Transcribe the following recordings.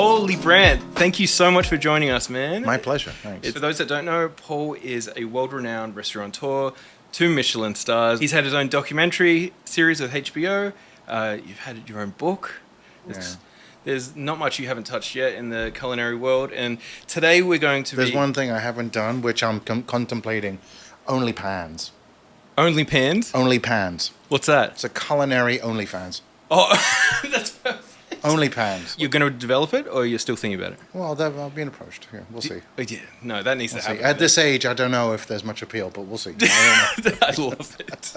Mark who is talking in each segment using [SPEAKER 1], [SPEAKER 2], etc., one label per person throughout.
[SPEAKER 1] Paul Liebrandt, thank you so much for joining us, man.
[SPEAKER 2] My pleasure. Thanks.
[SPEAKER 1] For those that don't know, Paul is a world-renowned restaurateur, 2 Michelin stars. He's had his own documentary series with HBO. You've had your own book. There's not much you haven't touched yet in the culinary world. And today we're going to
[SPEAKER 2] There's one thing I haven't done, which I'm contemplating. Only pans.
[SPEAKER 1] Only pans?
[SPEAKER 2] Only pans.
[SPEAKER 1] What's that?
[SPEAKER 2] It's a culinary OnlyFans.
[SPEAKER 1] Oh, that's perfect.
[SPEAKER 2] Only pans.
[SPEAKER 1] You're going to develop it, or you're still thinking about it?
[SPEAKER 2] Well, I've been approached. Yeah, we'll see.
[SPEAKER 1] Yeah, no, that needs to happen.
[SPEAKER 2] At this age, I don't know if there's much appeal, but we'll see.
[SPEAKER 1] I love it.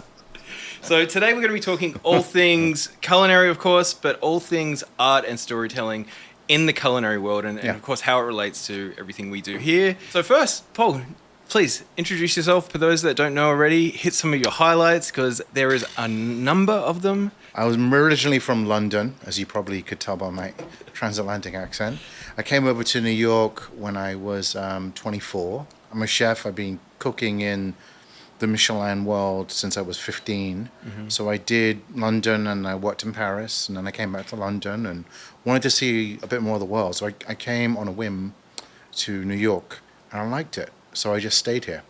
[SPEAKER 1] So today we're going to be talking all things culinary, of course, but all things art and storytelling in the culinary world, and of course how it relates to everything we do here. So first, Paul, please introduce yourself. For those that don't know already, hit some of your highlights, because there is a number of them.
[SPEAKER 2] I was originally from London, as you probably could tell by my transatlantic accent. I came over to New York when I was 24. I'm a chef. I've been cooking in the Michelin world since I was 15. So I did London and I worked in Paris, and then I came back to London and wanted to see a bit more of the world. So I came on a whim to New York and I liked it. So I just stayed here.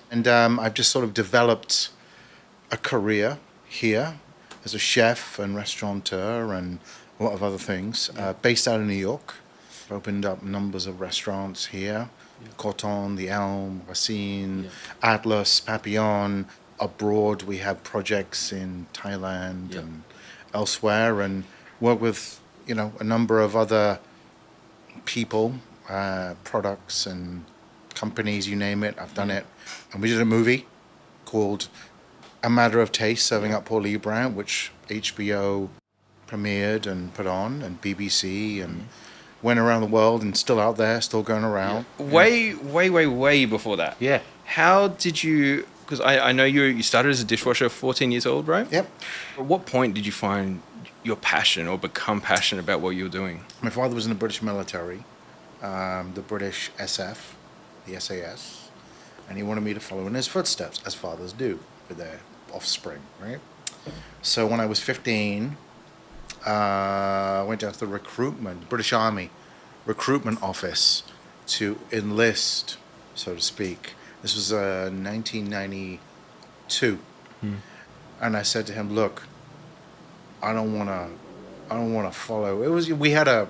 [SPEAKER 2] And I've just sort of developed a career here as a chef and restaurateur and a lot of other things. Based out of New York. I've opened up numbers of restaurants here. Corton, The Elm, Racine, Atlas, Papillon. Abroad, we have projects in Thailand and elsewhere, and work with, a number of other people, products and companies, you name it. I've done it. And we did a movie called A Matter of Taste, serving up Paul Liebrandt, which HBO premiered and put on, and BBC, and went around the world and still out there, still going around.
[SPEAKER 1] Way before that.
[SPEAKER 2] Yeah.
[SPEAKER 1] How did you, because I know you started as a dishwasher 14 years old, right?
[SPEAKER 2] Yep.
[SPEAKER 1] At what point did you find your passion or become passionate about what you were doing?
[SPEAKER 2] My father was in the British military, the British SF, the SAS, and he wanted me to follow in his footsteps, as fathers do with their offspring, right? So when I was 15, I went down to the British Army recruitment office to enlist, so to speak. This was 1992. And I said to him, look, I don't want to follow. We had a,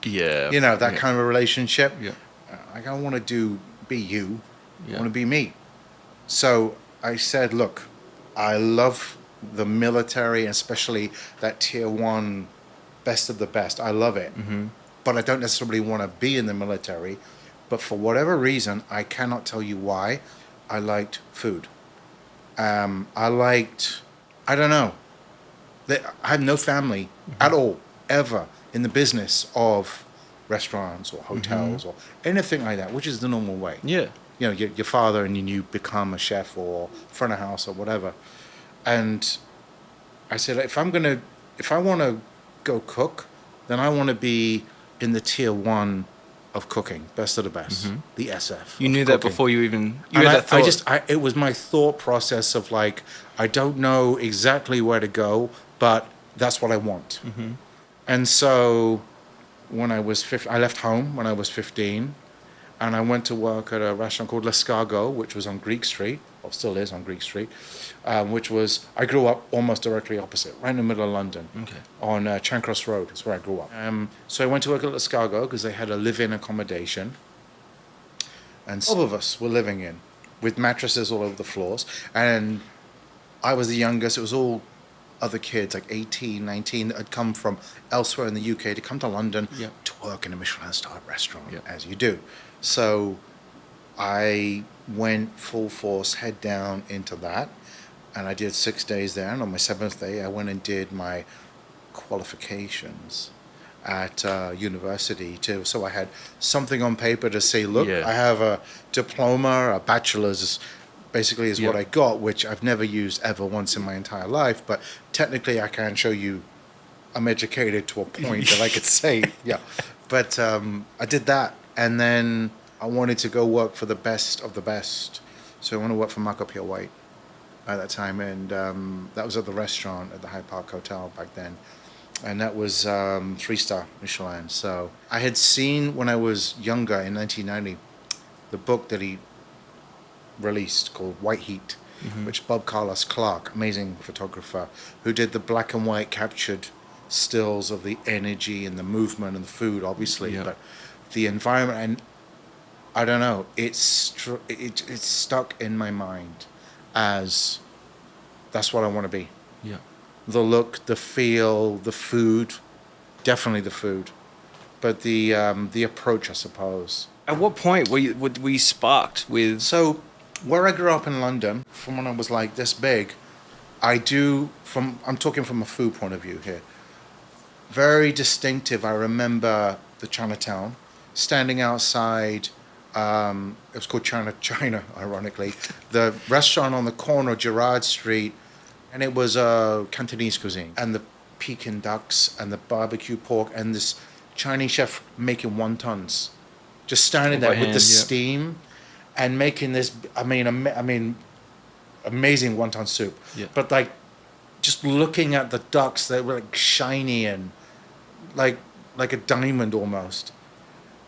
[SPEAKER 2] that kind of a relationship. Yeah. I don't want to be you. I want to be me. So I said, look, I love the military, especially that tier 1, best of the best. I love it. But I don't necessarily want to be in the military. But for whatever reason, I cannot tell you why, I liked food. I don't know. I have no family at all, ever, in the business of restaurants or hotels or anything like that, which is the normal way.
[SPEAKER 1] Yeah.
[SPEAKER 2] Your father, and you become a chef or front of house or whatever. And I said, if I want to go cook, then I want to be in the tier 1 of cooking, best of the best, the SF.
[SPEAKER 1] You knew that before you even had that thought.
[SPEAKER 2] It was my thought process of like, I don't know exactly where to go, but that's what I want. And so when I left home when I was 15, and I went to work at a restaurant called L'Escargot, which was on Greek Street, or still is on Greek Street, I grew up almost directly opposite, right in the middle of London, on Chancross Road. That's where I grew up. So I went to work at L'Escargot because they had a live-in accommodation, and 12 of us were living in, with mattresses all over the floors, and I was the youngest. It was all other kids, like 18, 19, that had come from elsewhere in the UK to come to London to work in a Michelin-Starred restaurant, as you do. So I went full force, head down into that, and I did 6 days there. And on my 7th day, I went and did my qualifications at university too. So I had something on paper to say, look, I have a diploma, a bachelor's, basically is what I got, which I've never used ever once in my entire life. But technically, I can show you I'm educated to a point that I could say, But I did that. And then I wanted to go work for the best of the best. So I want to work for Marco Pierre White at that time. And that was at the restaurant at the Hyde Park Hotel back then. and that was 3-star Michelin. So I had seen when I was younger in 1990 the book that he released called White Heat, which Bob Carlos Clark, amazing photographer, who did the black and white captured stills of the energy and the movement and the food, obviously, but the environment. And I don't know, it's stuck in my mind as that's what I want to be.
[SPEAKER 1] Yeah.
[SPEAKER 2] The look, the feel, the food, definitely the food, but the approach, I suppose.
[SPEAKER 1] At what point were you sparked with?
[SPEAKER 2] So, where I grew up in London, from when I was like this big, I'm talking from a food point of view here. Very distinctive. I remember the Chinatown, standing outside. It was called China, ironically. The restaurant on the corner of Gerrard Street, and it was Cantonese cuisine, and the Peking ducks and the barbecue pork, and this Chinese chef making wontons, just standing there with the steam, and making this. I mean, amazing wonton soup.
[SPEAKER 1] Yeah.
[SPEAKER 2] But like, just looking at the ducks, they were like shiny and like a diamond almost.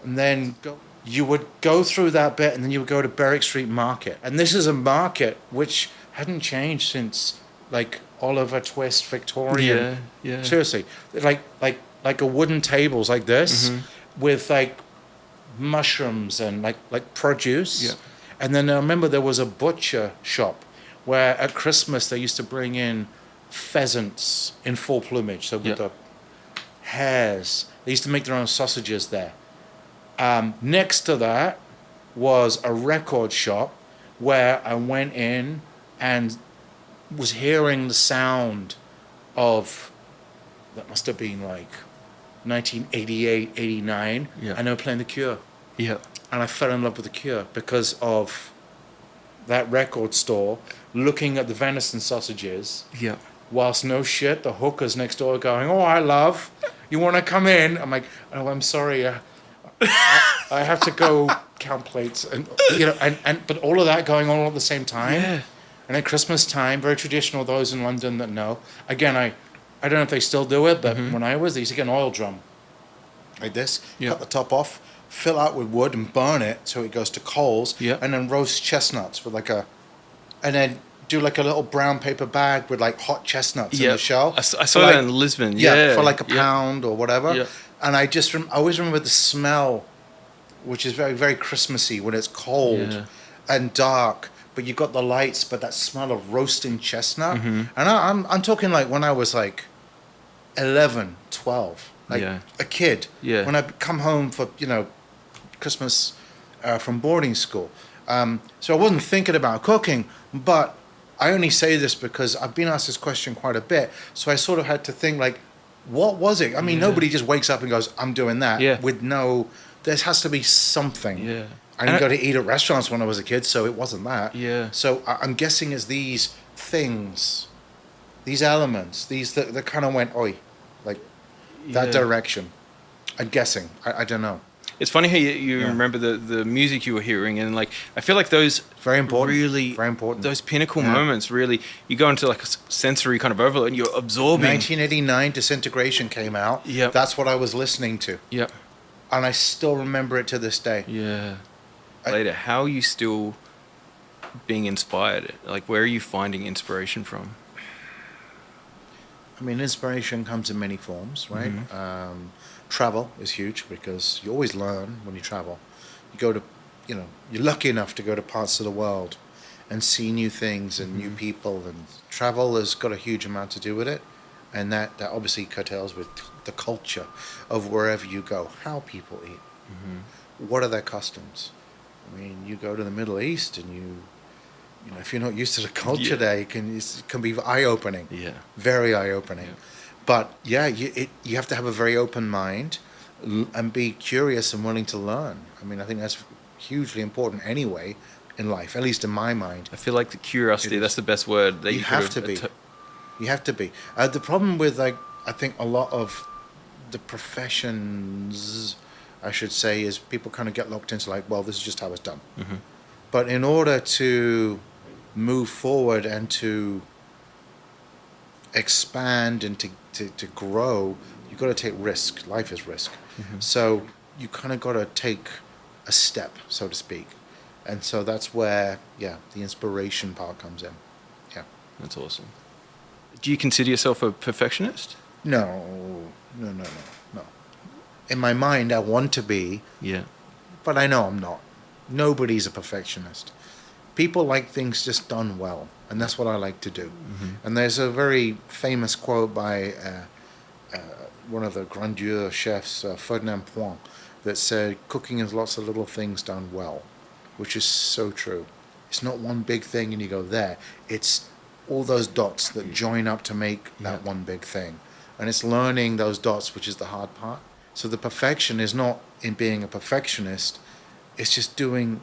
[SPEAKER 2] And then you would go through that bit, and then you would go to Berwick Street Market, and this is a market which hadn't changed since like Oliver Twist, Victorian.
[SPEAKER 1] Yeah.
[SPEAKER 2] Seriously, like a wooden tables like this, with like mushrooms and like produce.
[SPEAKER 1] Yeah.
[SPEAKER 2] And then I remember there was a butcher shop where at Christmas they used to bring in pheasants in full plumage, so with the hares. They used to make their own sausages there. Next to that was a record shop where I went in and was hearing the sound of, that must have been like 1988, 89, and they were playing The Cure.
[SPEAKER 1] Yeah.
[SPEAKER 2] And I fell in love with The Cure because of that record store, looking at the venison sausages.
[SPEAKER 1] Yeah.
[SPEAKER 2] Whilst no shit, the hookers next door going, "Oh, I love, you want to come in?" I'm like, "Oh, I'm sorry, I have to go count plates," and but all of that going on all at the same time.
[SPEAKER 1] Yeah.
[SPEAKER 2] And at Christmas time, very traditional. Those in London that know. Again, I don't know if they still do it, but when I was, they used to get an oil drum like this, cut the top off, fill out with wood, and burn it so it goes to coals, and then roast chestnuts with and then do like a little brown paper bag with like hot chestnuts in the shell.
[SPEAKER 1] I saw that in Lisbon.
[SPEAKER 2] Yeah, for like a pound or whatever.
[SPEAKER 1] Yeah.
[SPEAKER 2] And I just I always remember the smell, which is very, very Christmassy when it's cold and dark, but you got the lights, but that smell of roasting chestnut. And I'm talking like when I was like 11, 12, like a kid. Yeah. When I come home for Christmas from boarding school. So I wasn't thinking about cooking, but I only say this because I've been asked this question quite a bit. So I sort of had to think like, what was it? I mean, nobody just wakes up and goes, "I'm doing that." With no, there has to be something. Yeah. I didn't go to eat at restaurants when I was a kid, so it wasn't that. Yeah. So I'm guessing it's these things, these elements, these that kind of went, oi, like that direction. I'm guessing. I don't know.
[SPEAKER 1] It's funny how you remember the music you were hearing, and like I feel like those
[SPEAKER 2] very important,
[SPEAKER 1] really
[SPEAKER 2] very important.
[SPEAKER 1] Those pinnacle moments really, you go into like a sensory kind of overload, and you're absorbing.
[SPEAKER 2] 1989, Disintegration came out. Yeah, that's what I was listening to. Yeah, and I still remember it to this day.
[SPEAKER 1] Yeah. Later, how are you still being inspired? Like, where are you finding inspiration from?
[SPEAKER 2] I mean, inspiration comes in many forms, right? Travel is huge because you always learn when you travel. You go to, you're lucky enough to go to parts of the world and see new things and new people, and travel has got a huge amount to do with it. And that obviously curtails with the culture of wherever you go, how people eat, what are their customs. I mean, you go to the Middle East and you if you're not used to the culture there, it can be eye-opening. Yeah. Very eye-opening. Yeah. But you have to have a very open mind and be curious and willing to learn. I mean, I think that's hugely important anyway in life, at least in my mind.
[SPEAKER 1] I feel like the curiosity, that's the best word. That
[SPEAKER 2] you have to be. You have to be. The problem with, I think a lot of the professions, I should say, is people kind of get locked into like, well, this is just how it's done. But in order to move forward and to expand and to grow, you got to take risk. Life is risk. So you kind of got to take a step, so to speak. And so that's where, the inspiration part comes in. Yeah.
[SPEAKER 1] That's awesome. Do you consider yourself a perfectionist?
[SPEAKER 2] No. In my mind, I want to be.
[SPEAKER 1] Yeah.
[SPEAKER 2] But I know I'm not. Nobody's a perfectionist. People like things just done well, and that's what I like to do. And there's a very famous quote by one of the grandeur chefs, Ferdinand Point, that said, cooking is lots of little things done well, which is so true. It's not one big thing and you go there. It's all those dots that join up to make that one big thing. And it's learning those dots, which is the hard part. So the perfection is not in being a perfectionist. It's just doing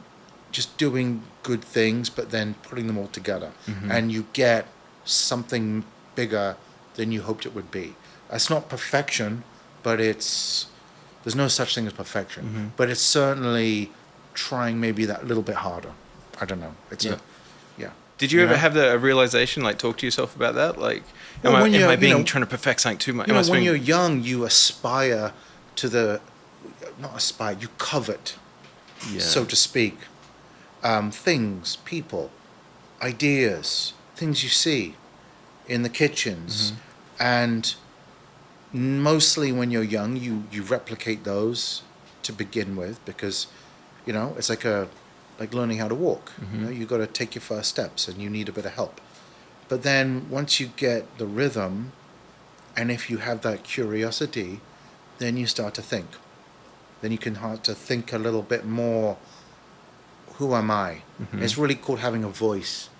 [SPEAKER 2] good things, but then putting them all together. And you get something bigger than you hoped it would be. That's not perfection, but there's no such thing as perfection. But it's certainly trying maybe that little bit harder. I don't know.
[SPEAKER 1] Did you ever have a realization, like talk to yourself about that? Like, am I trying to perfect something too much?
[SPEAKER 2] When you're young, you aspire to you covet, so to speak, things, people, ideas, things you see in the kitchens. And mostly when you're young, you replicate those to begin with, because, it's like learning how to walk. You got to take your first steps and you need a bit of help. But then once you get the rhythm, and if you have that curiosity, then you start to think. Then you can start to think a little bit more, who am I? It's really called having a voice.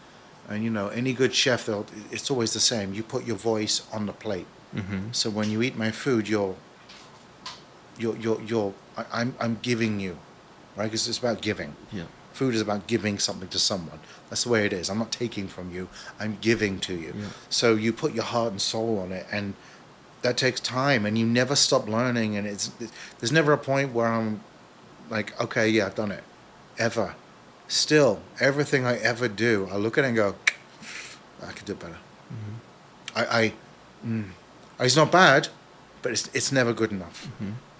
[SPEAKER 2] And any good chef, it's always the same. You put your voice on the plate. So when you eat my food, I'm giving you, right? Because it's about giving.
[SPEAKER 1] Yeah.
[SPEAKER 2] Food is about giving something to someone. That's the way it is. I'm not taking from you. I'm giving to you. Yeah. So you put your heart and soul on it, and that takes time, and you never stop learning. And there's never a point where I'm like, okay, yeah, I've done it, ever. Still, everything I ever do, I look at it and go, I could do it better. It's not bad, but it's never good enough.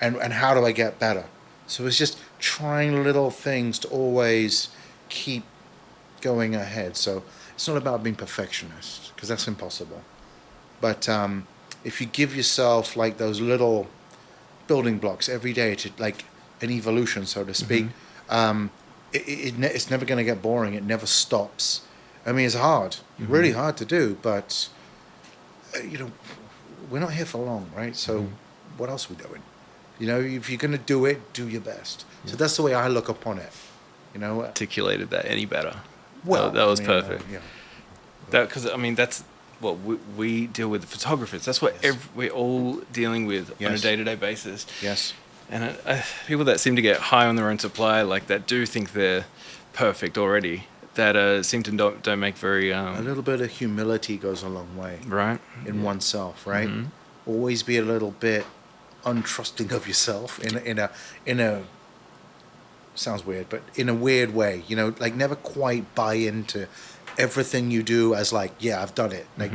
[SPEAKER 2] And how do I get better? So it's just trying little things to always keep going ahead. So it's not about being perfectionist, because that's impossible. But if you give yourself like those little building blocks every day to like an evolution, so to speak, it's never going to get boring. It never stops. I mean, it's hard, really hard to do, but we're not here for long, right? So what else are we doing? If you're going to do it, do your best. So that's the way I look upon it.
[SPEAKER 1] Articulated that any better.
[SPEAKER 2] Well,
[SPEAKER 1] that was perfect. Because that's what we deal with, photographers. That's what we're all dealing with on a day-to-day basis.
[SPEAKER 2] Yes.
[SPEAKER 1] And people that seem to get high on their own supply, like that do think they're perfect already, that seem to don't make very...
[SPEAKER 2] a little bit of humility goes a long way.
[SPEAKER 1] Right.
[SPEAKER 2] In oneself, right? Always be a little bit untrusting of yourself in a sounds weird, but in a weird way, like never quite buy into everything you do as like, yeah, I've done it. Like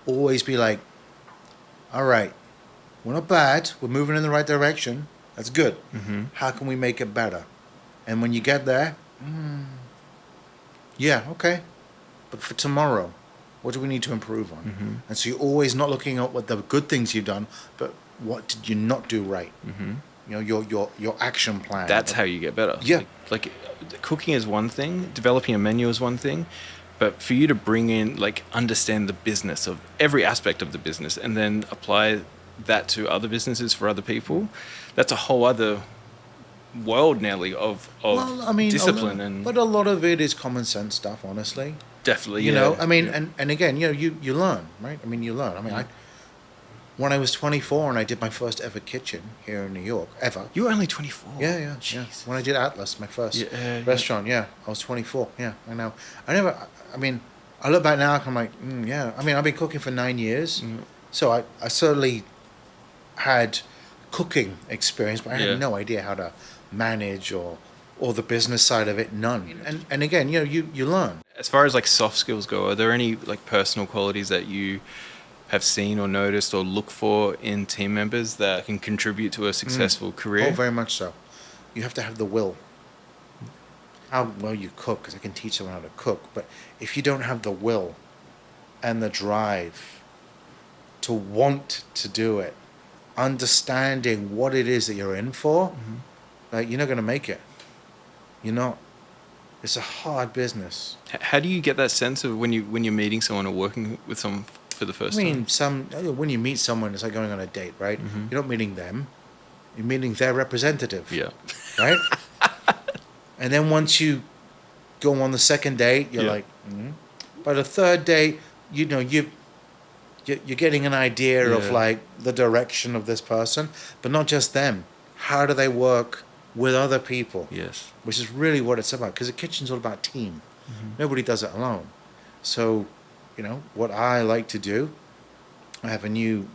[SPEAKER 2] always be like, all right, we're not bad, we're moving in the right direction, that's good. How can we make it better? And when you get there, yeah, okay, but for tomorrow, what do we need to improve on? And so you're always not looking at what the good things you've done, but what did you not do right? Your action plan.
[SPEAKER 1] That's how you get better.
[SPEAKER 2] Yeah.
[SPEAKER 1] Like cooking is one thing, developing a menu is one thing, but for you to bring in, like, understand the business of every aspect of the business and then apply that to other businesses for other people, that's a whole other world nearly of discipline.
[SPEAKER 2] But a lot of it is common sense stuff, honestly.
[SPEAKER 1] Definitely,
[SPEAKER 2] and again, you learn, right? You learn. When I was 24 and I did my first ever kitchen here in New York, ever.
[SPEAKER 1] You were only 24?
[SPEAKER 2] Yeah. When I did Atlas, my first restaurant, I was 24. Yeah, I know. I look back now and I'm like, I've been cooking for 9 years. So I certainly had cooking experience, but I had no idea how to manage or the business side of it, none. And again, you learn.
[SPEAKER 1] As far as like soft skills go, are there any like personal qualities that you have seen or noticed or look for in team members that can contribute to a successful career?
[SPEAKER 2] Oh, very much so. You have to have the will. How well you cook, because I can teach someone how to cook, but if you don't have the will and the drive to want to do it, understanding what it is that you're in for, like, you're not going to make it. You're not. It's a hard business.
[SPEAKER 1] How do you get that sense of when you're meeting someone or working with someone for the first time?
[SPEAKER 2] When you meet someone, it's like going on a date, right? You're not meeting them. You're meeting their representative.
[SPEAKER 1] Yeah.
[SPEAKER 2] Right? And then once you go on the second date, you're like, By the third date, you're getting an idea of like the direction of this person, but not just them. How do they work with other people?
[SPEAKER 1] Yes.
[SPEAKER 2] Which is really what it's about, because the kitchen's all about team. Nobody does it alone. So, what I like to do, I have a new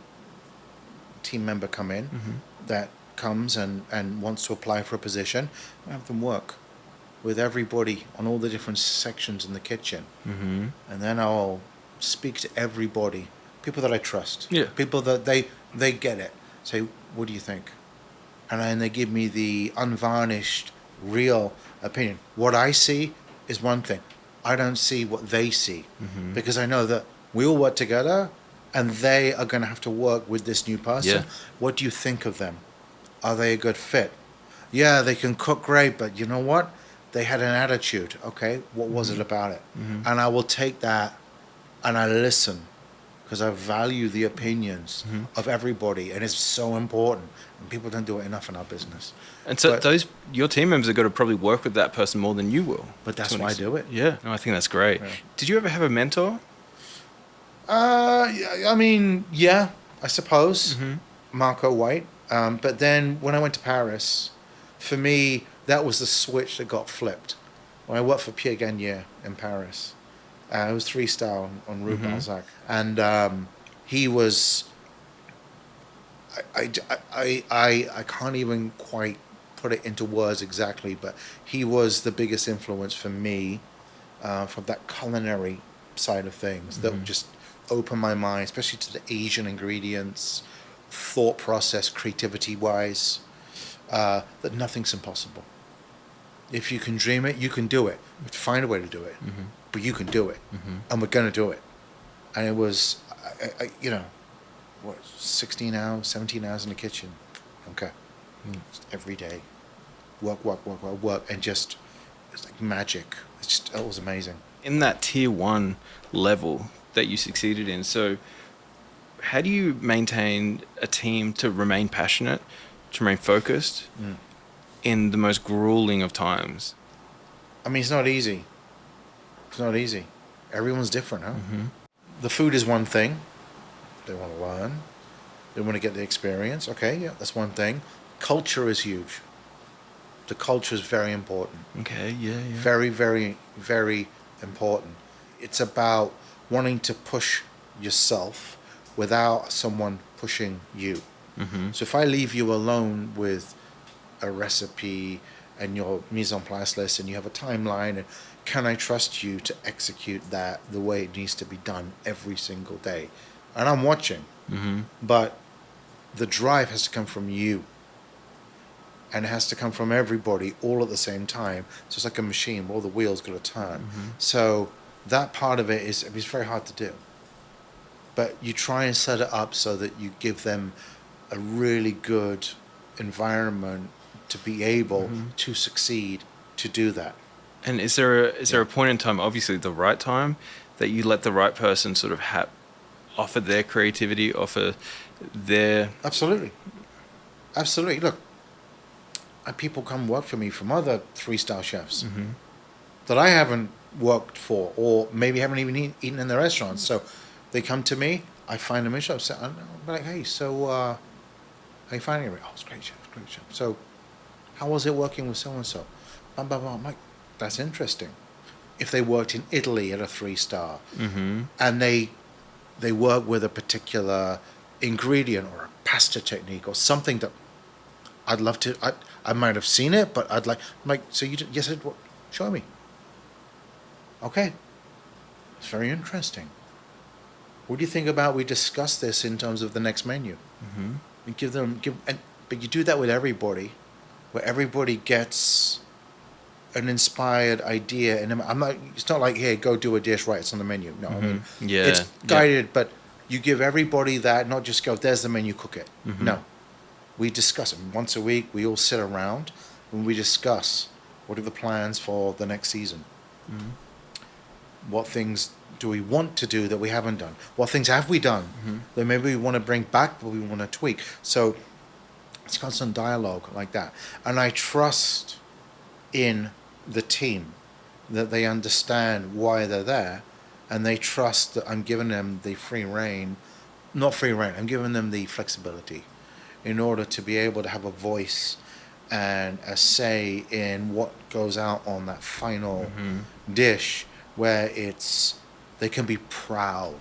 [SPEAKER 2] team member come in that comes and wants to apply for a position. I have them work with everybody on all the different sections in the kitchen. And then I'll speak to everybody, people that I trust, people that they get it. Say, what do you think? And then they give me the unvarnished, real opinion. What I see is one thing. I don't see what they see, because I know that we all work together and they are going to have to work with this new person. What do you think of them? Are they a good fit? Yeah, they can cook great, but you know what? They had an attitude. Okay, what was it about it? And I will take that and I listen, because I value the opinions of everybody, and it's so important. And people don't do it enough in our business.
[SPEAKER 1] And so your team members have got to probably work with that person more than you will.
[SPEAKER 2] But that's why I do it.
[SPEAKER 1] Yeah, no, I think that's great. Yeah. Did you ever have a mentor?
[SPEAKER 2] Yeah, I suppose. Marco White. But then when I went to Paris, for me, that was the switch that got flipped. When I worked for Pierre Gagnère in Paris, it was 3-star on Rue Balzac, and he was. I can't even quite put it into words exactly, but he was the biggest influence for me from that culinary side of things that just opened my mind, especially to the Asian ingredients, thought process, creativity wise, that nothing's impossible. If you can dream it, you can do it. You have to find a way to do it, but you can do it, and we're going to do it. And it was, 16 hours, 17 hours in the kitchen. Okay. Just every day. Work, and just, it's like magic. It was amazing.
[SPEAKER 1] In that tier 1 level that you succeeded in, so how do you maintain a team to remain passionate, to remain focused in the most grueling of times?
[SPEAKER 2] I mean, it's not easy. It's not easy. Everyone's different, huh? The food is one thing. They want to learn. They want to get the experience. Okay, yeah, that's one thing. Culture is huge. The culture is very important.
[SPEAKER 1] Okay, yeah.
[SPEAKER 2] Very, very, very important. It's about wanting to push yourself without someone pushing you. So if I leave you alone with a recipe and your mise en place list and you have a timeline, and can I trust you to execute that the way it needs to be done every single day? And I'm watching, but the drive has to come from you, and it has to come from everybody all at the same time. So it's like a machine where all the wheels got to turn. So that part of it is very hard to do, but you try and set it up so that you give them a really good environment to be able to succeed to do that.
[SPEAKER 1] And is there a point in time, obviously the right time, that you let the right person sort of offer their creativity, offer their...
[SPEAKER 2] Absolutely. Look, people come work for me from other 3-star chefs that I haven't worked for, or maybe haven't even eaten in the restaurants. So they come to me, I find them in shops, I'm like, hey, so how you finding it? Oh, it's great, chef. So how was it working with so-and-so? Blah, blah, blah. I'm like, that's interesting. If they worked in Italy at a 3-star and they work with a particular ingredient or a pasta technique or something that I'd love to, I might have seen it, but I'm like, so you did, yes, show me. Okay. It's very interesting. What do you think about we discuss this in terms of the next menu?
[SPEAKER 1] Mm-hmm.
[SPEAKER 2] And but you do that with everybody, where everybody gets an inspired idea. And I'm not. It's not like, hey, go do a dish. Right, it's on the menu. No, I mean,
[SPEAKER 1] Yeah.
[SPEAKER 2] it's guided, but you give everybody that. Not just go. There's the menu. Cook it. No, we discuss it once a week. We all sit around and we discuss what are the plans for the next season. What things do we want to do that we haven't done? What things have we done that maybe we want to bring back, but we want to tweak? So it's constant dialogue like that. And I trust in the team that they understand why they're there, and they trust that I'm giving them the free rein, not free rein, I'm giving them the flexibility in order to be able to have a voice and a say in what goes out on that final dish, where they can be proud,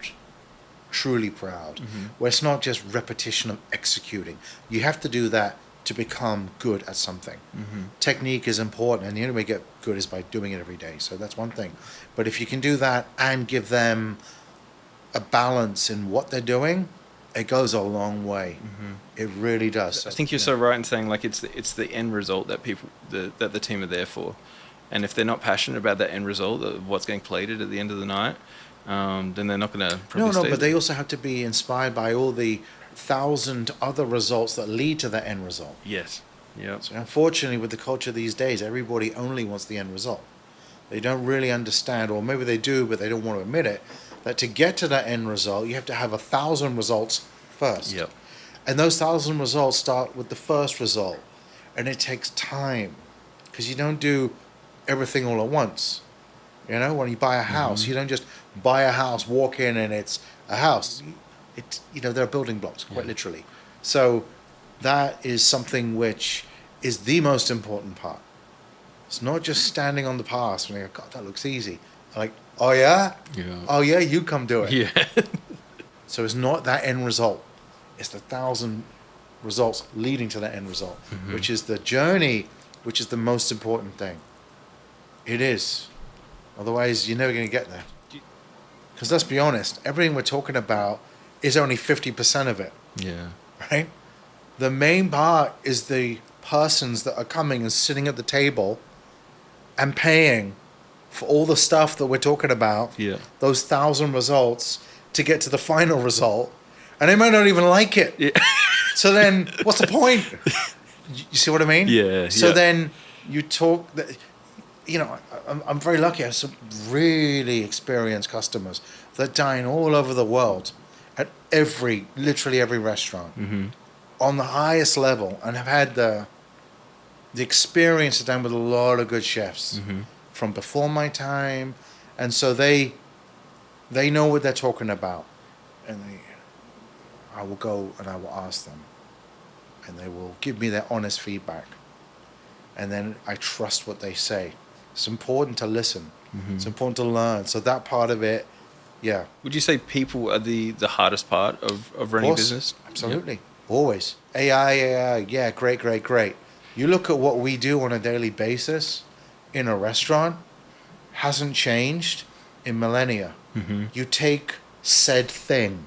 [SPEAKER 2] truly proud, where it's not just repetition of executing. You have to do that to become good at something. Technique is important, and the only way to get good is by doing it every day. So that's one thing. But if you can do that and give them a balance in what they're doing, it goes a long way. It really does.
[SPEAKER 1] I think you're so right in saying, like, it's the end result that that the team are there for. And if they're not passionate about that end result of what's getting plated at the end of the night, then they're not going to probably stay
[SPEAKER 2] but
[SPEAKER 1] there.
[SPEAKER 2] they also have to be inspired by all the 1,000 other results that lead to that end result.
[SPEAKER 1] Yes. Yeah.
[SPEAKER 2] So unfortunately, with the culture these days, everybody only wants the end result. They don't really understand, or maybe they do, but they don't want to admit it, that to get to that end result, you have to have 1,000 results first.
[SPEAKER 1] Yep.
[SPEAKER 2] And those 1,000 results start with the first result. And it takes time, because you don't do everything all at once. You know, when you buy a house, you don't just buy a house, walk in, and it's a house. There are building blocks, quite literally. So that is something which is the most important part. It's not just standing on the pass and you go, God, that looks easy. Like, oh yeah? Oh yeah, you come do it.
[SPEAKER 1] Yeah.
[SPEAKER 2] So it's not that end result. It's the 1,000 results leading to that end result, which is the journey, which is the most important thing. It is. Otherwise, you're never going to get there. Because let's be honest, everything we're talking about is only 50% of it.
[SPEAKER 1] Yeah.
[SPEAKER 2] Right? The main part is the persons that are coming and sitting at the table and paying for all the stuff that we're talking about, those 1,000 results, to get to the final result. And they might not even like it. Yeah. So then, what's the point? You see what I mean?
[SPEAKER 1] Yeah.
[SPEAKER 2] So then you talk... I'm very lucky. I have some really experienced customers that dine all over the world at literally every restaurant on the highest level, and have had the experience to dine with a lot of good chefs from before my time, and so they know what they're talking about, and I will go and I will ask them, and they will give me their honest feedback, and then I trust what they say. It's important to listen. It's important to learn. So that part of it, yeah.
[SPEAKER 1] Would you say people are the hardest part of running a business?
[SPEAKER 2] Absolutely. Yep. Always. AI, yeah, great. You look at what we do on a daily basis in a restaurant, hasn't changed in millennia. You take said thing,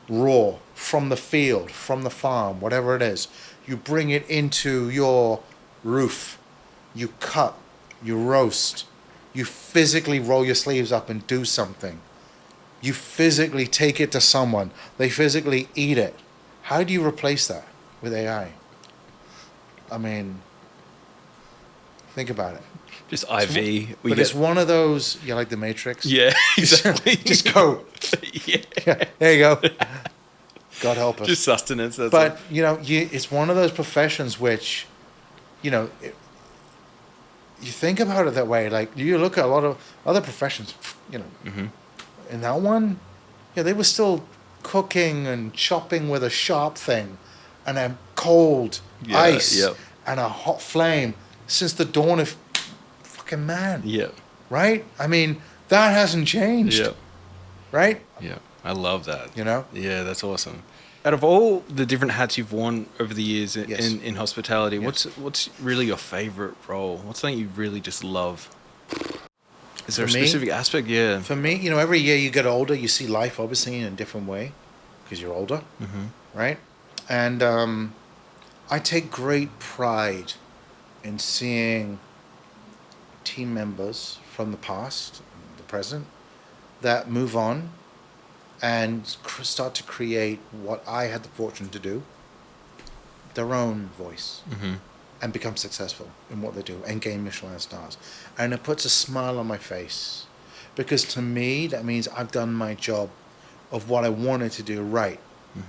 [SPEAKER 2] raw, from the field, from the farm, whatever it is. You bring it into your roof. You cut. You roast. You physically roll your sleeves up and do something. You physically take it to someone. They physically eat it. How do you replace that with AI? I mean, think about it.
[SPEAKER 1] Just IV.
[SPEAKER 2] It's one of those, like the Matrix.
[SPEAKER 1] Yeah, exactly.
[SPEAKER 2] Just go. Yeah, there you go. God help us.
[SPEAKER 1] Just sustenance.
[SPEAKER 2] But, it's one of those professions which, you think about it that way. Like, you look at a lot of other professions, in that one, they were still cooking and chopping with a sharp thing and a cold ice and a hot flame since the dawn of fucking man.
[SPEAKER 1] Yeah.
[SPEAKER 2] Right? I mean, that hasn't changed.
[SPEAKER 1] Yeah.
[SPEAKER 2] Right?
[SPEAKER 1] Yeah. I love that. Yeah, that's awesome. Out of all the different hats you've worn over the years in hospitality, what's really your favorite role? What's something you really just love? Is there a
[SPEAKER 2] For me-
[SPEAKER 1] specific aspect? Yeah.
[SPEAKER 2] For me, every year you get older, you see life obviously in a different way because you're older, right? And I take great pride in seeing team members from the past, the present, that move on and start to create what I had the fortune to do, their own voice, and become successful in what they do and gain Michelin stars. And it puts a smile on my face because to me, that means I've done my job of what I wanted to do right.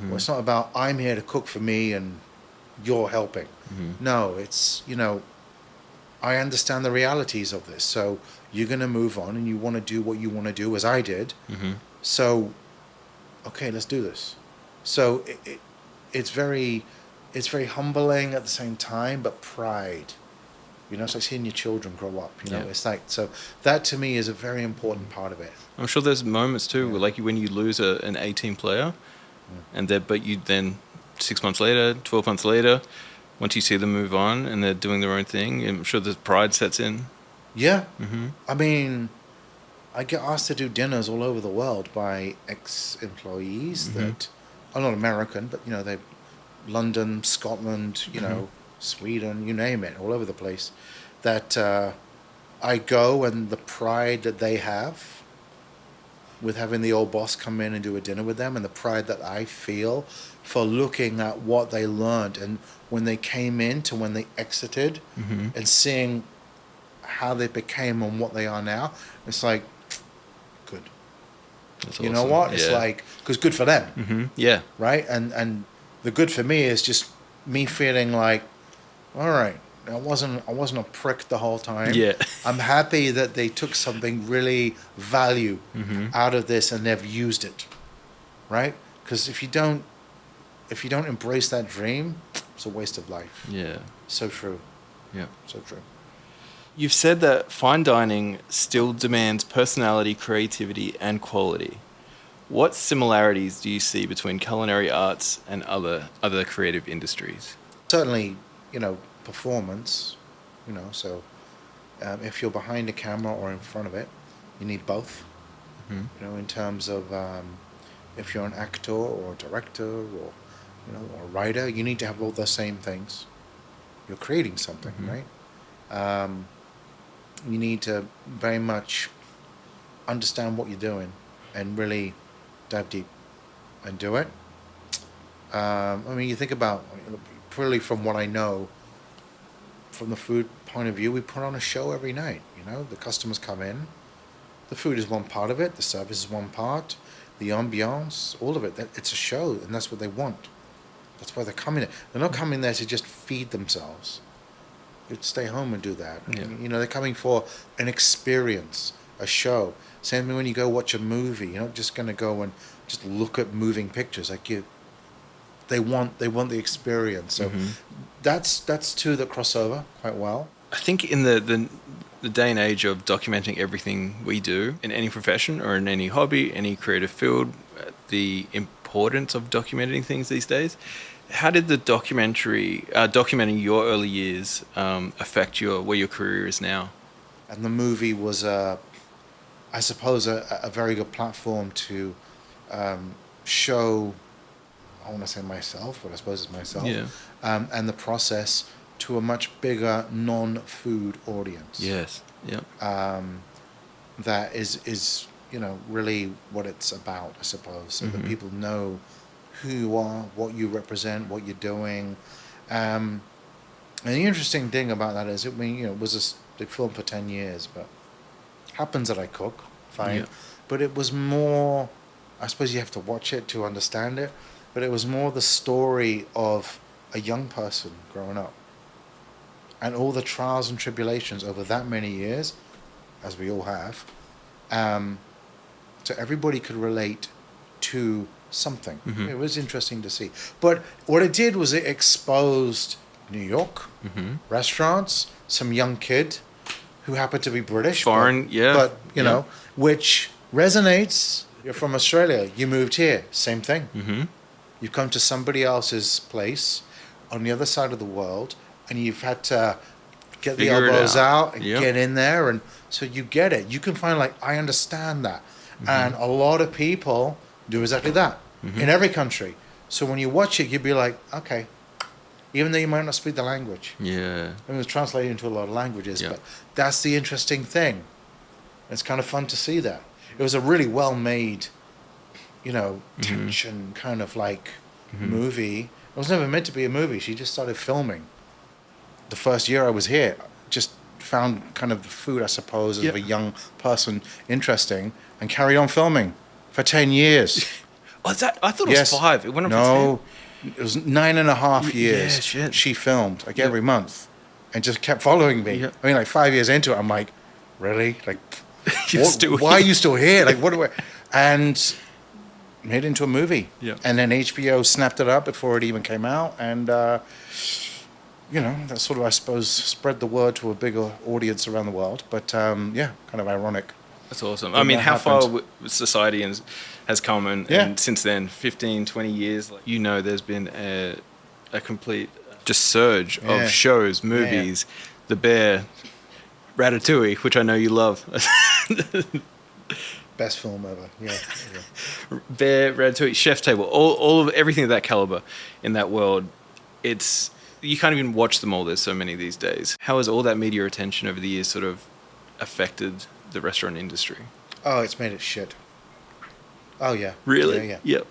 [SPEAKER 2] Well, it's not about I'm here to cook for me and you're helping. No, it's, I understand the realities of this. So you're going to move on and you want to do what you want to do as I did. So, okay, let's do this. So it's very humbling at the same time, but pride. It's like seeing your children grow up. It's like, so that to me is a very important part of it.
[SPEAKER 1] I'm sure there's moments too, where, like when you lose an A-team player, but you then 6 months later, 12 months later, once you see them move on and they're doing their own thing, I'm sure the pride sets in.
[SPEAKER 2] Yeah. I mean, I get asked to do dinners all over the world by ex-employees that are not American, but they London, Scotland, Sweden, you name it, all over the place. That I go and the pride that they have with having the old boss come in and do a dinner with them, and the pride that I feel for looking at what they learned and when they came in to when they exited and seeing how they became and what they are now, it's like, good.
[SPEAKER 1] That's
[SPEAKER 2] you
[SPEAKER 1] awesome.
[SPEAKER 2] know what? It's like, because good for them.
[SPEAKER 1] Yeah.
[SPEAKER 2] Right? And the good for me is just me feeling like, all right, I wasn't a prick the whole time.
[SPEAKER 1] Yeah.
[SPEAKER 2] I'm happy that they took something really value out of this and they've used it. Right? Because if you don't embrace that dream, it's a waste of life.
[SPEAKER 1] Yeah.
[SPEAKER 2] So true.
[SPEAKER 1] Yeah.
[SPEAKER 2] So true.
[SPEAKER 1] You've said that fine dining still demands personality, creativity, and quality. What similarities do you see between culinary arts and other creative industries?
[SPEAKER 2] Certainly, performance, so if you're behind a camera or in front of it, you need both. In terms of if you're an actor or a director or or a writer, you need to have all the same things. You're creating something, right? You need to very much understand what you're doing and really dive deep and do it. You think about, really from what I know, from the food point of view, we put on a show every night. The customers come in, the food is one part of it, the service is one part, the ambiance, all of it. It's a show, and that's what they want. That's why they're coming there. They're not coming there to just feed themselves. They'd stay home and do that.
[SPEAKER 1] Yeah.
[SPEAKER 2] They're coming for an experience, a show. Same thing when you go watch a movie. You're not just going to go and just look at moving pictures. They want the experience. So that's two that cross over quite well.
[SPEAKER 1] I think in the day and age of documenting everything we do in any profession or in any hobby, any creative field, the importance of documenting things these days. How did the documenting your early years affect where your career is now?
[SPEAKER 2] And the movie was, I suppose, a very good platform to show, I want to say myself, but I suppose it's myself, and the process to a much bigger non-food audience.
[SPEAKER 1] Yes. Yep.
[SPEAKER 2] That is really what it's about, I suppose, so that people know who you are, what you represent, what you're doing. And the interesting thing about that is, they filmed for 10 years, but happens that I cook, fine. Yeah. But it was more, I suppose you have to watch it to understand it, but it was more the story of a young person growing up and all the trials and tribulations over that many years, as we all have, so everybody could relate to something. It was interesting to see. But what it did was it exposed New York, restaurants, some young kid who happened to be British.
[SPEAKER 1] Foreign,
[SPEAKER 2] but you know, which resonates. You're from Australia, you moved here, same thing. You've come to somebody else's place on the other side of the world, and you've had to get the
[SPEAKER 1] Figure it
[SPEAKER 2] elbows out and
[SPEAKER 1] Yep.
[SPEAKER 2] get in there. And so you get it. You can find like, I understand that. And a lot of people do exactly that in every country. So when you watch it, you'd be like, okay, even though you might not speak the language.
[SPEAKER 1] Yeah.
[SPEAKER 2] It was translated into a lot of languages,
[SPEAKER 1] Yeah.
[SPEAKER 2] but that's the interesting thing. It's kind of fun to see that. It was a really well-made, tension kind of like movie. It was never meant to be a movie. She just started filming. The first year I was here, just found kind of the food, I suppose, as a young person interesting, and carried on filming for 10 years.
[SPEAKER 1] Oh, I thought it was 5. It went on for 10.
[SPEAKER 2] No, it was 9.5 years.
[SPEAKER 1] Yeah, shit.
[SPEAKER 2] She filmed like every month, and just kept following me.
[SPEAKER 1] Yeah.
[SPEAKER 2] I mean, like 5 years into it, I'm like, really? Like,
[SPEAKER 1] You're still
[SPEAKER 2] why are
[SPEAKER 1] here.
[SPEAKER 2] you still here? Like, what do I? And made it into a movie.
[SPEAKER 1] Yeah.
[SPEAKER 2] And then HBO snapped it up before it even came out, and that sort of, I suppose, spread the word to a bigger audience around the world. But kind of ironic.
[SPEAKER 1] That's awesome.
[SPEAKER 2] When
[SPEAKER 1] I mean,
[SPEAKER 2] that
[SPEAKER 1] how far
[SPEAKER 2] happened.
[SPEAKER 1] society has come, and since then, 15, 20 years, there's been a complete just surge of shows, movies, The Bear, Ratatouille, which I know you love.
[SPEAKER 2] Best film ever. Yeah.
[SPEAKER 1] Bear, Ratatouille, Chef's Table, all of everything of that caliber in that world. You can't even watch them all. There's so many these days. How has all that media attention over the years sort of affected the restaurant industry?
[SPEAKER 2] Oh, it's made it shit. Oh, yeah.
[SPEAKER 1] Really?
[SPEAKER 2] Yeah.
[SPEAKER 1] Yep.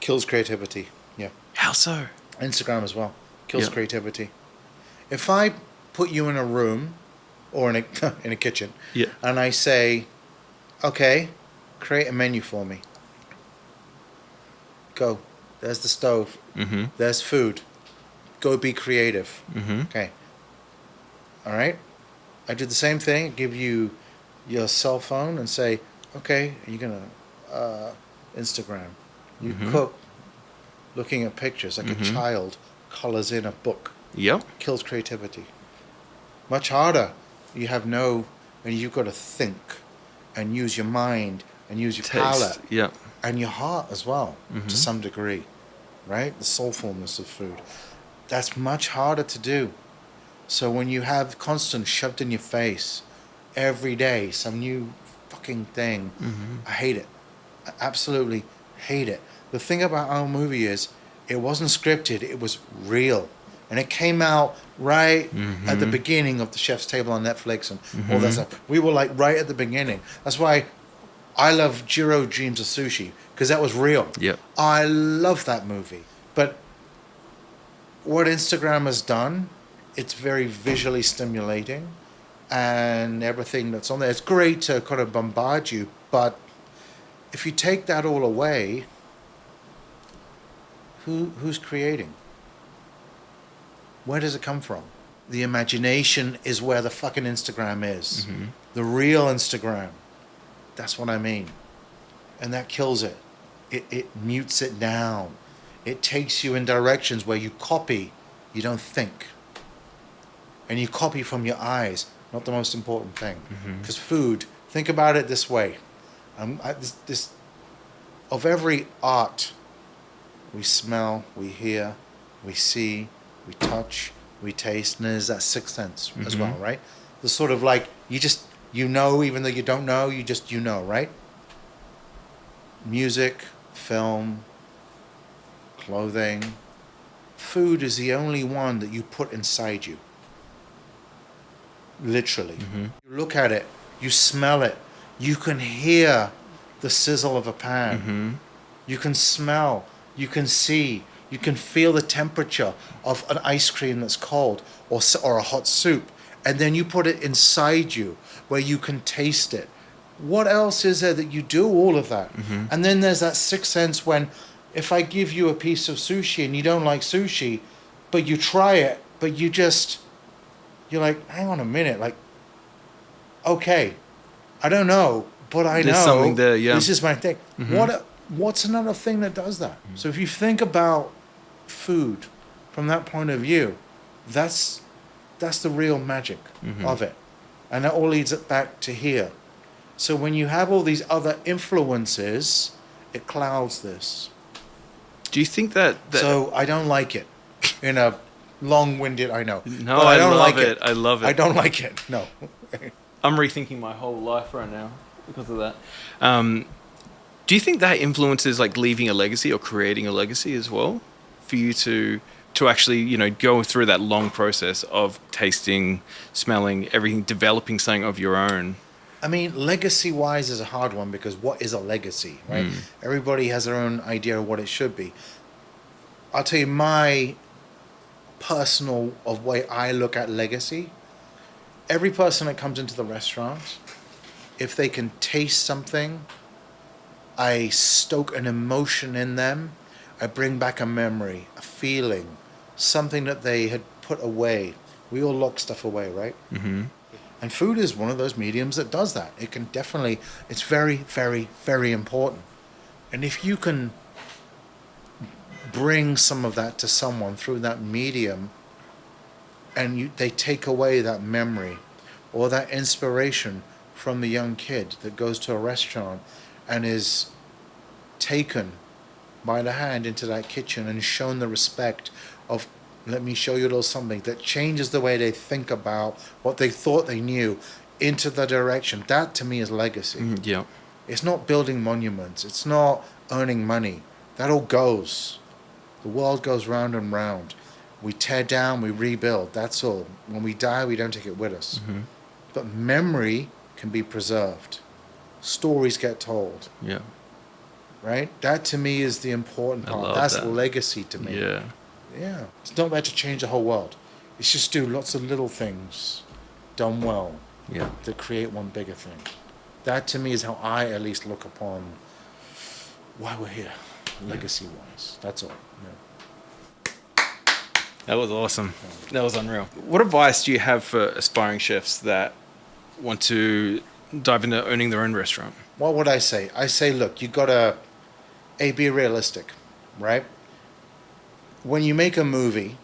[SPEAKER 2] Kills creativity. Yeah.
[SPEAKER 1] How so?
[SPEAKER 2] Instagram as well. Kills
[SPEAKER 1] Yeah.
[SPEAKER 2] creativity. If I put you in a room or in a in a kitchen,
[SPEAKER 1] Yeah.
[SPEAKER 2] and I say, okay, create a menu for me. Go. There's the stove.
[SPEAKER 1] Mm-hmm.
[SPEAKER 2] There's food. Go be creative.
[SPEAKER 1] Mm-hmm.
[SPEAKER 2] Okay. All right. I do the same thing. Give you your cell phone and say, okay, you're gonna Instagram. You cook, looking at pictures like a child colors in a book.
[SPEAKER 1] Yep.
[SPEAKER 2] Kills creativity. Much harder. And you've got to think and use your mind and use your palate
[SPEAKER 1] Yep.
[SPEAKER 2] and your heart as well to some degree, right? The soulfulness of food. That's much harder to do. So when you have constant shoved in your face every day, some new fucking thing, I hate it. I absolutely hate it. The thing about our movie is it wasn't scripted, it was real. And it came out right at the beginning of the Chef's Table on Netflix and all that stuff. We were like right at the beginning. That's why I love Jiro Dreams of Sushi, because that was real.
[SPEAKER 1] Yep.
[SPEAKER 2] I love that movie. But what Instagram has done, it's very visually stimulating and everything that's on there. It's great to kind of bombard you, but if you take that all away, who's creating? Where does it come from? The imagination is where the fucking Instagram is. The real Instagram. That's what I mean. And that kills it. It mutes it down. It takes you in directions where you copy, you don't think. And you copy from your eyes, not the most important thing. Because food, think about it this way. Of every art, we smell, we hear, we see, we touch, we taste, and there's that sixth sense as well, right? The sort of like, you know, even though you don't know, you know, right? Music, film, clothing. Food is the only one that you put inside you. Literally. You look at it, you smell it, you can hear the sizzle of a pan. You can smell, you can see, you can feel the temperature of an ice cream that's cold or a hot soup. And then you put it inside you where you can taste it. What else is there that you do all of that? And then there's that sixth sense when if I give you a piece of sushi and you don't like sushi, but you try it, but you're like, hang on a minute, like, okay, I don't know, but I
[SPEAKER 1] There's
[SPEAKER 2] know
[SPEAKER 1] something there, yeah.
[SPEAKER 2] this is my thing. What's another thing that does that? So if you think about food from that point of view, that's the real magic of it. And that all leads it back to here. So when you have all these other influences, it clouds this.
[SPEAKER 1] Do you think that
[SPEAKER 2] So I don't like it in a long-winded, I know.
[SPEAKER 1] No,
[SPEAKER 2] But
[SPEAKER 1] I
[SPEAKER 2] don't
[SPEAKER 1] love
[SPEAKER 2] like
[SPEAKER 1] it. I love it.
[SPEAKER 2] I don't like it. No.
[SPEAKER 1] I'm rethinking my whole life right now because of that. Do you think that influences like leaving a legacy or creating a legacy as well, for you to actually, you know, go through that long process of tasting, smelling, everything, developing something of your own?
[SPEAKER 2] I mean, legacy-wise is a hard one because what is a legacy, right? Everybody has their own idea of what it should be. I'll tell you my personal of way I look at legacy. Every person that comes into the restaurant, if they can taste something, I stoke an emotion in them. I bring back a memory, a feeling, something that they had put away. We all lock stuff away, right?
[SPEAKER 1] Mm-hmm.
[SPEAKER 2] And food is one of those mediums that does that. It can definitely, it's very, very, very important. And if you can bring some of that to someone through that medium, and they take away that memory or that inspiration from the young kid that goes to a restaurant and is taken by the hand into that kitchen and shown the respect of, let me show you a little something that changes the way they think about what they thought they knew into the direction. That to me is legacy.
[SPEAKER 1] Yeah.
[SPEAKER 2] It's not building monuments. It's not earning money. That all goes. The world goes round and round. We tear down, we rebuild. That's all. When we die, we don't take it with us.
[SPEAKER 1] Mm-hmm.
[SPEAKER 2] But memory can be preserved. Stories get told.
[SPEAKER 1] Yeah.
[SPEAKER 2] Right? That to me is the important part.
[SPEAKER 1] love
[SPEAKER 2] That's
[SPEAKER 1] that.
[SPEAKER 2] legacy to me.
[SPEAKER 1] Yeah.
[SPEAKER 2] Yeah. It's not there to change the whole world. It's just do lots of little things done well
[SPEAKER 1] Yeah.
[SPEAKER 2] to create one bigger thing. That to me is how I at least look upon why we're here, legacy-wise. That's all. Yeah.
[SPEAKER 1] That was awesome. That was unreal. What advice do you have for aspiring chefs that want to dive into owning their own restaurant?
[SPEAKER 2] What would I say? I say, look, you gotta be realistic, right? When you make a movie,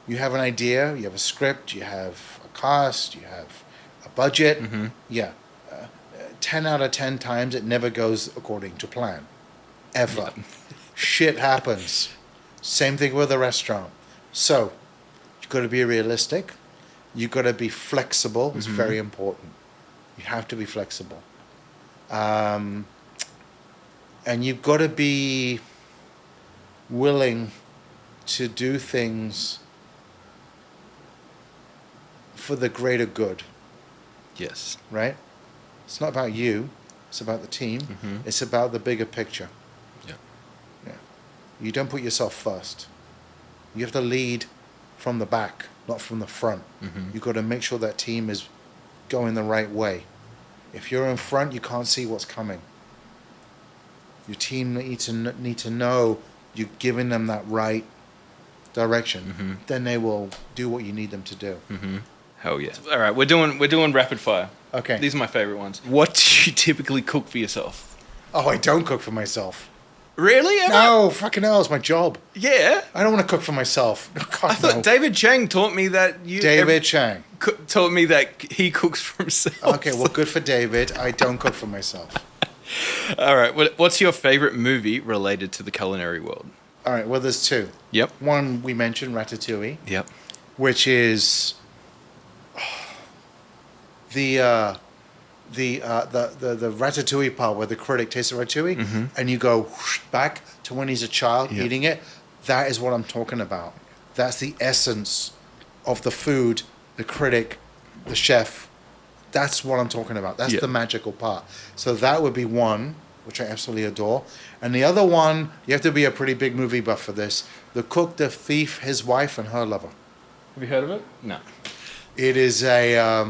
[SPEAKER 2] you have an idea, you have a script, you have a cast, you have a budget.
[SPEAKER 1] Mm-hmm.
[SPEAKER 2] Yeah. 10 out of 10 times it never goes according to plan. Ever.
[SPEAKER 1] Yeah.
[SPEAKER 2] Shit happens. Same thing with a restaurant. So, you've got to be realistic. You've got to be flexible. It's very important. You have to be flexible. And you've got to be willing to do things for the greater good,
[SPEAKER 1] Yes.
[SPEAKER 2] right? It's not about you. It's about the team.
[SPEAKER 1] Mm-hmm.
[SPEAKER 2] It's about the bigger picture.
[SPEAKER 1] Yeah.
[SPEAKER 2] Yeah. You don't put yourself first. You have to lead from the back, not from the front.
[SPEAKER 1] Mm-hmm.
[SPEAKER 2] You've got to make sure that team is going the right way. If you're in front, you can't see what's coming. Your team need to know you're giving them that right direction.
[SPEAKER 1] Mm-hmm.
[SPEAKER 2] Then they will do what you need them to do.
[SPEAKER 1] Mm-hmm. Hell yeah. All right, we're doing rapid fire.
[SPEAKER 2] Okay.
[SPEAKER 1] These are my favorite ones. What do you typically cook for yourself?
[SPEAKER 2] Oh, I don't cook for myself.
[SPEAKER 1] Really? Ever?
[SPEAKER 2] No, fucking hell, it's my job.
[SPEAKER 1] Yeah.
[SPEAKER 2] I don't want to cook for myself. God,
[SPEAKER 1] I thought
[SPEAKER 2] no.
[SPEAKER 1] David Chang taught me that you.
[SPEAKER 2] David Chang.
[SPEAKER 1] Told me that he cooks for himself.
[SPEAKER 2] Okay, well, good for David. I don't cook for myself.
[SPEAKER 1] All right. What's your favorite movie related to the culinary world?
[SPEAKER 2] All right, well, there's two.
[SPEAKER 1] Yep.
[SPEAKER 2] One we mentioned, Ratatouille,
[SPEAKER 1] Yep.
[SPEAKER 2] which is the ratatouille part where the critic tastes the ratatouille, and you go whoosh back to when he's a child eating it. That is what I'm talking about. That's the essence of the food, the critic, the chef. That's what I'm talking about. That's the magical part. So that would be one, which I absolutely adore. And the other one, you have to be a pretty big movie buff for this. The Cook, the Thief, His Wife, and Her Lover.
[SPEAKER 1] Have you heard of it? No.
[SPEAKER 2] It is a,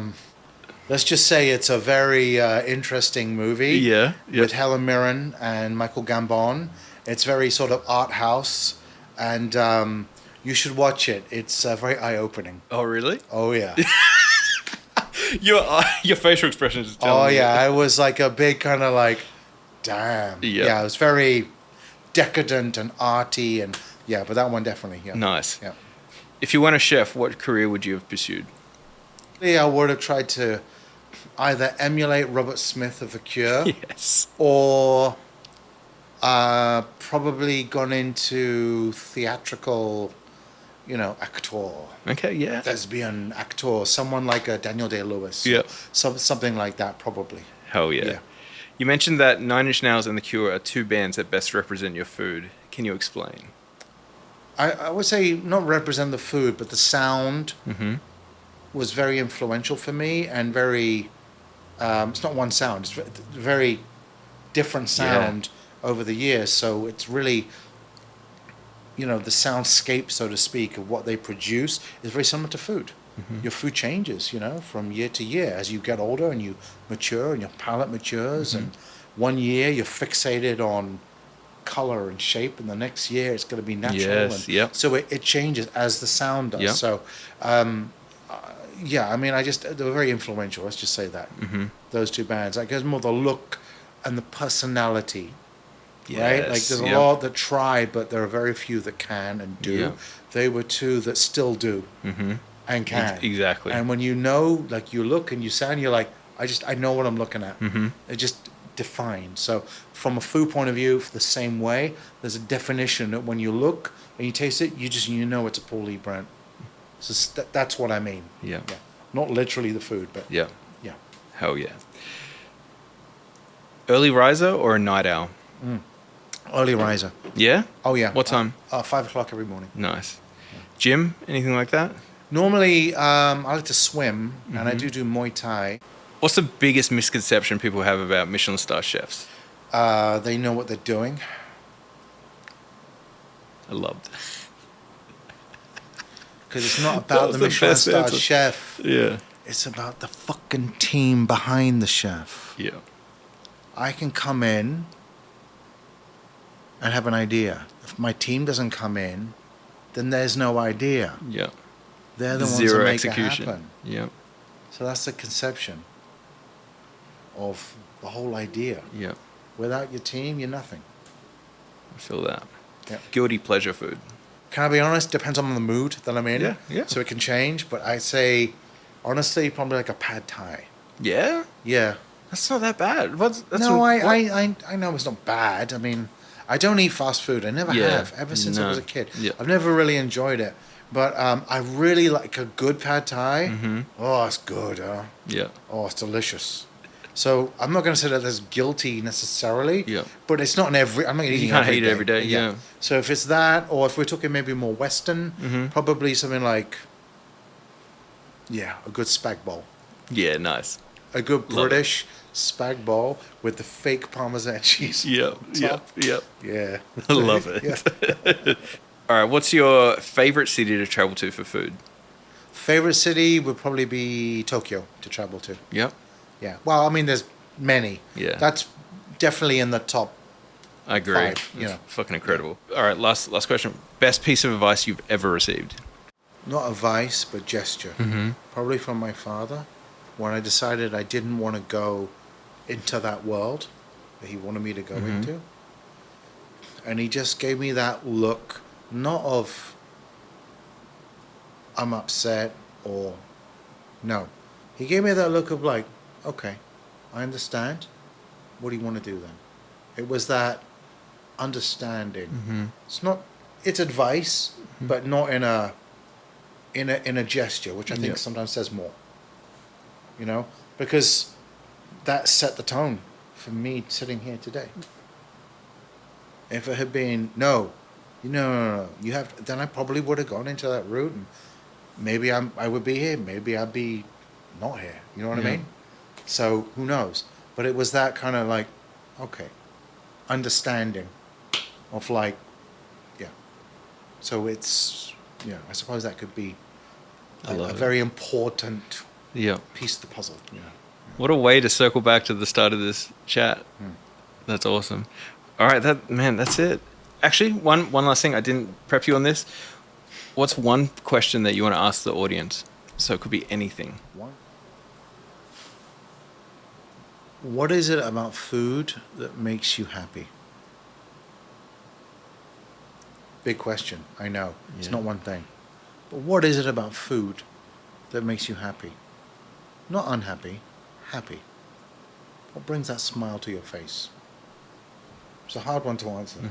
[SPEAKER 2] let's just say it's a very interesting movie.
[SPEAKER 1] Yeah.
[SPEAKER 2] With Helen Mirren and Michael Gambon. It's very sort of art house, and you should watch it. It's very eye-opening.
[SPEAKER 1] Oh, really?
[SPEAKER 2] Oh, yeah.
[SPEAKER 1] Your facial expression is telling me.
[SPEAKER 2] Yeah. I was like a big kind of like, damn.
[SPEAKER 1] Yeah.
[SPEAKER 2] Yeah, it was very decadent and arty, and yeah, but that one definitely. Yeah.
[SPEAKER 1] Nice.
[SPEAKER 2] Yeah.
[SPEAKER 1] If you weren't a chef, what career would you have pursued?
[SPEAKER 2] I would have tried to either emulate Robert Smith of The Cure.
[SPEAKER 1] Yes.
[SPEAKER 2] Or probably gone into theatrical actor.
[SPEAKER 1] Okay, yeah.
[SPEAKER 2] Thespian actor, someone like a Daniel Day-Lewis.
[SPEAKER 1] Yeah.
[SPEAKER 2] Something like that, probably.
[SPEAKER 1] Hell yeah.
[SPEAKER 2] Yeah.
[SPEAKER 1] You mentioned that Nine Inch Nails and The Cure are two bands that best represent your food. Can you explain?
[SPEAKER 2] I would say not represent the food, but the sound was very influential for me and very. It's not one sound; it's very different sound over the years. So it's really, the soundscape, so to speak, of what they produce is very similar to food. Your food changes, from year to year as you get older and you mature and your palate matures. And one year you're fixated on color and shape, and the next year it's going to be natural. So it changes as the sound does.
[SPEAKER 1] Yep.
[SPEAKER 2] So, they were very influential. Let's just say that those two bands. I guess more the look and the personality. Right? Like there's a lot that try, but there are very few that can and do.
[SPEAKER 1] Yeah.
[SPEAKER 2] They were two that still do and can.
[SPEAKER 1] Exactly.
[SPEAKER 2] And when you look and you sound, you're like, I know what I'm looking at. It just defined. So from a food point of view, the same way, there's a definition that when you look and you taste it, you know it's a Paul Liebrandt. So that's what I mean.
[SPEAKER 1] Yeah.
[SPEAKER 2] Not literally the food, but
[SPEAKER 1] yeah.
[SPEAKER 2] Yeah.
[SPEAKER 1] Hell yeah. Early riser or a night owl?
[SPEAKER 2] Early riser.
[SPEAKER 1] Yeah?
[SPEAKER 2] Oh, yeah.
[SPEAKER 1] What time?
[SPEAKER 2] 5 o'clock every morning.
[SPEAKER 1] Nice. Gym? Anything like that?
[SPEAKER 2] Normally, I like to swim, and I do Muay Thai.
[SPEAKER 1] What's the biggest misconception people have about Michelin-Star chefs?
[SPEAKER 2] They know what they're doing.
[SPEAKER 1] I loved.
[SPEAKER 2] Because it's not about the Michelin-Star chef.
[SPEAKER 1] Yeah.
[SPEAKER 2] It's about the fucking team behind the chef.
[SPEAKER 1] Yeah.
[SPEAKER 2] I can come in and have an idea. If my team doesn't come in, then there's no idea.
[SPEAKER 1] Yeah.
[SPEAKER 2] They're the ones
[SPEAKER 1] Zero
[SPEAKER 2] that make
[SPEAKER 1] execution.
[SPEAKER 2] it happen.
[SPEAKER 1] Yeah.
[SPEAKER 2] So that's the conception of the whole idea.
[SPEAKER 1] Yeah.
[SPEAKER 2] Without your team, you're nothing.
[SPEAKER 1] I feel that.
[SPEAKER 2] Yeah.
[SPEAKER 1] Guilty pleasure food.
[SPEAKER 2] Can I be honest? Depends on the mood that I'm in.
[SPEAKER 1] Yeah.
[SPEAKER 2] So it can change, but I say, honestly, probably like a pad thai.
[SPEAKER 1] Yeah?
[SPEAKER 2] Yeah.
[SPEAKER 1] That's not that bad.
[SPEAKER 2] I know it's not bad. I mean, I don't eat fast food. I never have, ever since I was a kid.
[SPEAKER 1] Yeah.
[SPEAKER 2] I've never really enjoyed it. But I really like a good pad thai. Oh, it's good.
[SPEAKER 1] Yeah.
[SPEAKER 2] Oh, it's delicious. So I'm not going to say that that's guilty necessarily.
[SPEAKER 1] Yeah.
[SPEAKER 2] But it's not I'm not eating it
[SPEAKER 1] You can't eat it every day. Yeah.
[SPEAKER 2] So if it's that, or if we're talking maybe more Western, probably something like, a good spag bowl.
[SPEAKER 1] Yeah, nice.
[SPEAKER 2] A good British spag bowl with the fake Parmesan cheese.
[SPEAKER 1] Yep.
[SPEAKER 2] Yeah.
[SPEAKER 1] I love it.
[SPEAKER 2] Yeah.
[SPEAKER 1] All right, what's your favorite city to travel to for food?
[SPEAKER 2] Favorite city would probably be Tokyo to travel to.
[SPEAKER 1] Yep.
[SPEAKER 2] Yeah. Well, I mean, there's many.
[SPEAKER 1] Yeah.
[SPEAKER 2] That's definitely in the top.
[SPEAKER 1] I agree.
[SPEAKER 2] 5,
[SPEAKER 1] It's fucking incredible. All right, last question. Best piece of advice you've ever received?
[SPEAKER 2] Not advice, but gesture. Probably from my father, when I decided I didn't want to go into that world that he wanted me to go into. And he just gave me that look, not of I'm upset or no. He gave me that look of like, okay, I understand. What do you want to do then? It was that understanding. It's advice, but not in a gesture, which I think sometimes says more. Because that set the tone for me sitting here today. If it had been no, you have, then I probably would have gone into that route, and maybe I would be here, maybe I'd be not here. You know what I mean? So who knows? But it was that kind of like, okay, understanding of like, So it's, I suppose that could be a very important piece of the puzzle.
[SPEAKER 1] What a way to circle back to the start of this chat. That's awesome. All right, that's it. Actually, one last thing. I didn't prep you on this. What's one question that you want to ask the audience? So it could be anything.
[SPEAKER 2] What is it about food that makes you happy? Big question, I know. It's not one thing. But what is it about food that makes you happy? Not unhappy, happy. What brings that smile to your face? It's a hard one to answer.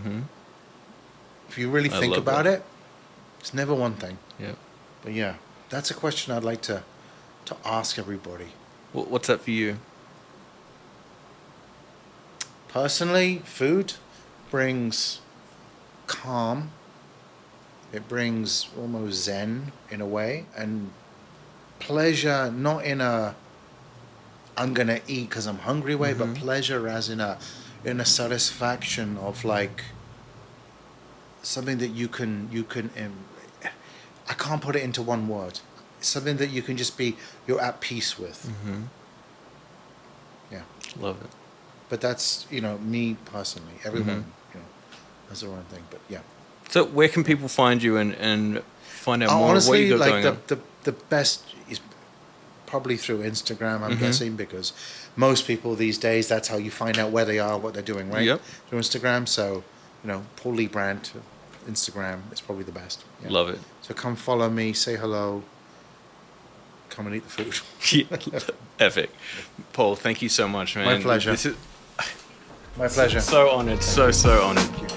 [SPEAKER 2] If you really think about it, It's never one thing.
[SPEAKER 1] Yeah.
[SPEAKER 2] But yeah, that's a question I'd like to ask everybody.
[SPEAKER 1] What's that for you?
[SPEAKER 2] Personally, food brings calm. It brings almost zen in a way, and pleasure, not in a I'm gonna eat because I'm hungry way, but pleasure as in a satisfaction of like something that you can I can't put it into one word. It's something that you can just you're at peace with. Yeah,
[SPEAKER 1] Love it.
[SPEAKER 2] but that's me personally. Everyone has their own thing, but yeah.
[SPEAKER 1] So where can people find you and find out more
[SPEAKER 2] Honestly,
[SPEAKER 1] what you got
[SPEAKER 2] like
[SPEAKER 1] going on?
[SPEAKER 2] the best is probably through Instagram, I'm guessing, because most people these days, that's how you find out where they are, what they're doing, right?
[SPEAKER 1] Yep.
[SPEAKER 2] Through Instagram. So, Paul Liebrandt, Instagram is probably the best. Yeah.
[SPEAKER 1] Love it.
[SPEAKER 2] So come follow me, say hello, come and eat the food.
[SPEAKER 1] Epic. Paul, thank you so much, man.
[SPEAKER 2] My pleasure.
[SPEAKER 1] This is
[SPEAKER 2] My pleasure.
[SPEAKER 1] so honored. So honored.